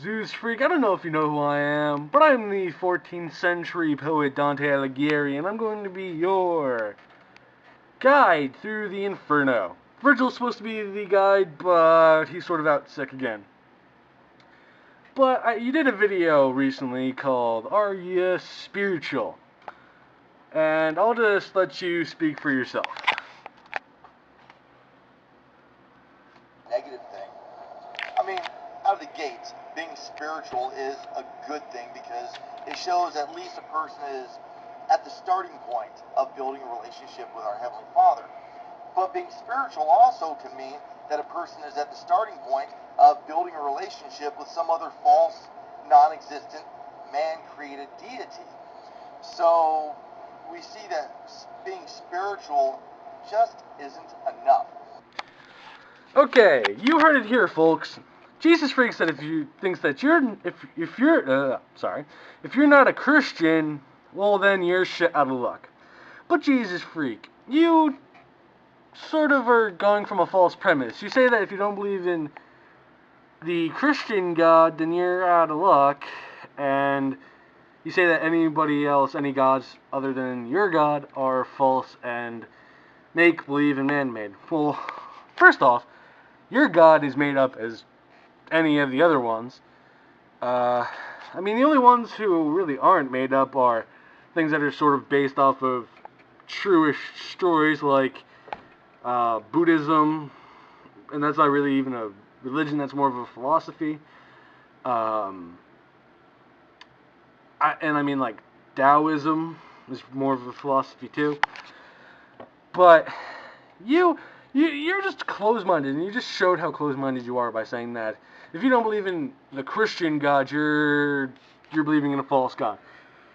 JezuzFreek. I don't know if you know who I am, but I'm the 14th century poet Dante Alighieri, and I'm going to be your guide through the Inferno. Virgil's supposed to be the guide, but he's sort of out sick again. But you did a video recently called Are You Spiritual? And I'll just let you speak for yourself. Negative thing. I mean, out of the gates, being spiritual is a good thing because it shows at least a person is at the starting point of building a relationship with our Heavenly Father. But being spiritual also can mean that a person is at the starting point of building a relationship with some other false, non-existent, man-created deity. So we see that being spiritual just isn't enough. Okay, you heard it here, folks. JezuzFreek said if you're not a Christian, well then you're shit out of luck. But JezuzFreek, you sort of are going from a false premise. You say that if you don't believe in the Christian God, then you're out of luck, and you say that anybody else, any gods other than your God, are false and make-believe and man-made. Well, first off, your God is made up as any of the other ones. I mean, the only ones who really aren't made up are things that are sort of based off of true-ish stories like Buddhism, and that's not really even a religion, that's more of a philosophy. I mean, like, Taoism is more of a philosophy too. But you're just closed-minded, and you just showed how closed-minded you are by saying that if you don't believe in the Christian God, you're believing in a false God.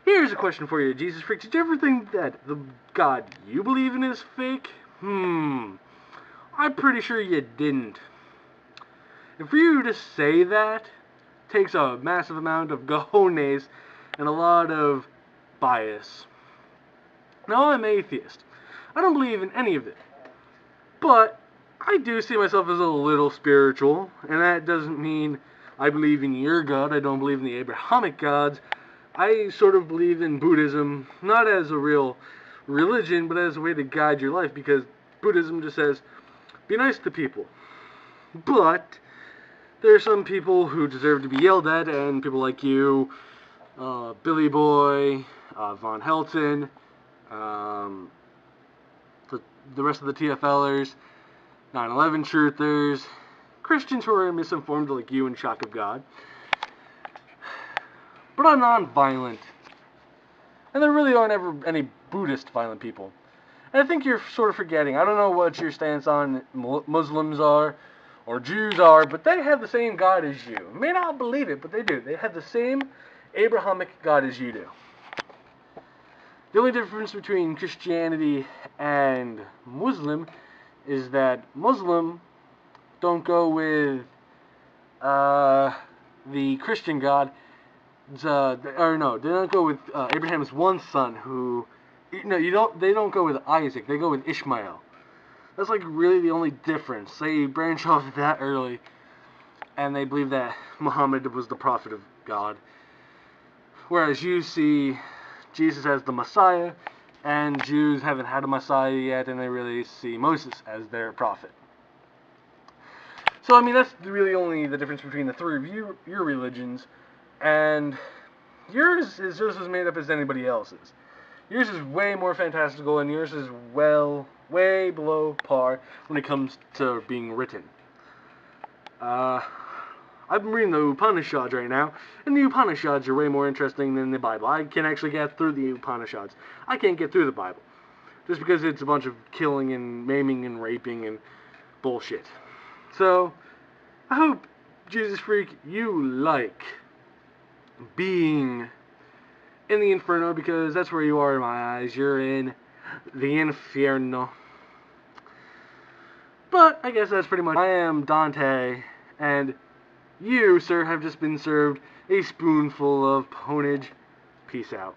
Here's a question for you, JezuzFreek. Did you ever think that the God you believe in is fake? I'm pretty sure you didn't. And for you to say that takes a massive amount of cojones and a lot of bias. Now, I'm atheist. I don't believe in any of it. But I do see myself as a little spiritual, and that doesn't mean I believe in your God. I don't believe in the Abrahamic gods. I sort of believe in Buddhism, not as a real religion, but as a way to guide your life, because Buddhism just says, be nice to people. But there are some people who deserve to be yelled at, and people like you, Billy Boy, Von Helton, the rest of the TFLers, 9/11 truthers, Christians who are misinformed like you and Shock of God. But I'm non-violent. And there really aren't ever any Buddhist violent people. And I think you're sort of forgetting. I don't know what your stance on Muslims are, or Jews are, but they have the same God as you. You may not believe it, but they do. They have the same Abrahamic God as you do. The only difference between Christianity and Muslim is that Muslim don't go with the Christian God. They don't go with Abraham's one son. They don't go with Isaac. They go with Ishmael. That's like really the only difference. They branch off that early, and they believe that Muhammad was the prophet of God. Whereas you see Jesus as the Messiah, and Jews haven't had a Messiah yet, and they really see Moses as their prophet. So, I mean, that's really only the difference between the three of your religions, and yours is just as made up as anybody else's. Yours is way more fantastical, and yours is, well, way below par when it comes to being written. I've been reading the Upanishads right now, and the Upanishads are way more interesting than the Bible. I can actually get through the Upanishads. I can't get through the Bible, just because it's a bunch of killing and maiming and raping and bullshit. So, I hope, JezuzFreek, you like being in the Inferno, because that's where you are in my eyes. You're in the Inferno. But I guess that's pretty much. I am Dante, and you, sir, have just been served a spoonful of ponage. Peace out.